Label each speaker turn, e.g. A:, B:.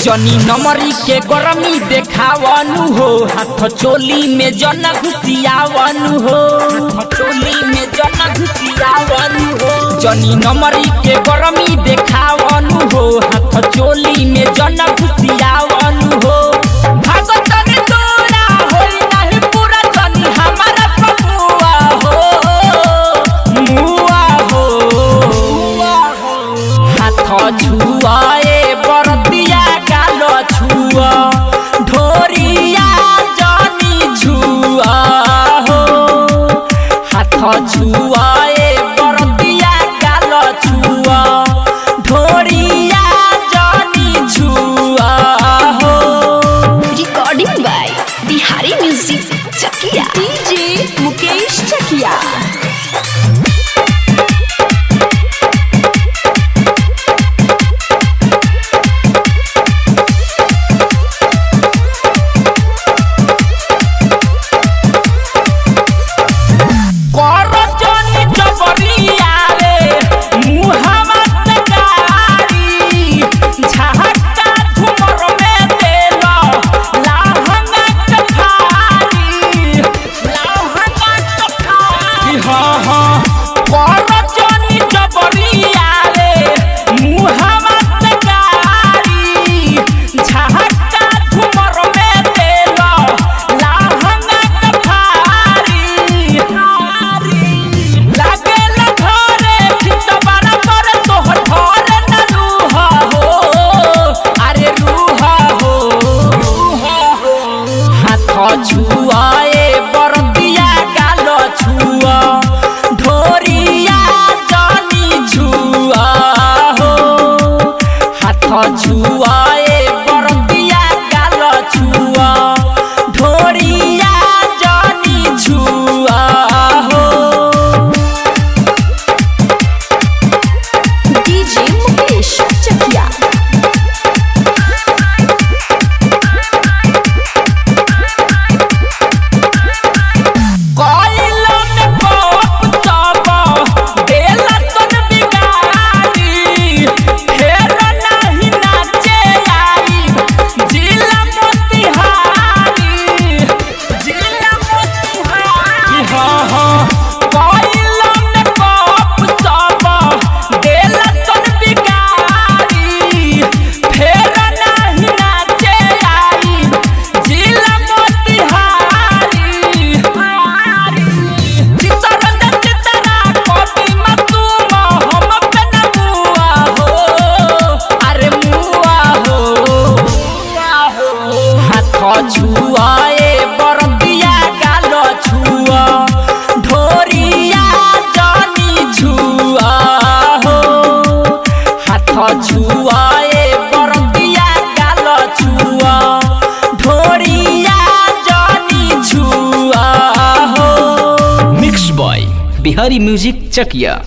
A: जनी नमरी के गरमी देखावनु हो, हाथ चोली में जन घुसियावनु हो, हाथ चोली में जन घुसियावनु हो। जनी नमरी के गरमी देखावनु हो, हाथ चोली में जन घुसियावनु हो। भागत रे तोरा होई नाही पूरा जनी हमारा पमुआ हो, मुआ हो, हाथ छुआए बरतिया गालो छुआ, ढोरिया जनी छुआ हो, हाथ छुआए बरतिया गालो छुआ, ढोरिया जनी छुआ हो।
B: Recording by Bihari music Chakiya, DJ Mukesh Chakiya.
A: छुआए बरतिया गालो छुआ, ढोरिया जनी छुआ हो, हाथ छुआए बरतिया गालो छुआ, ढोरिया जनी छुआ हो।
B: डीजे मुकेश चकिया।
A: छुआए बरतिया गालो छुआ, ढोरिया जनी छुआ हो, हाथ छुआए बरतिया गालो छुआ, ढोरिया जनी छुआ हो।
C: मिक्स बॉय बिहारी म्यूजिक चकिया।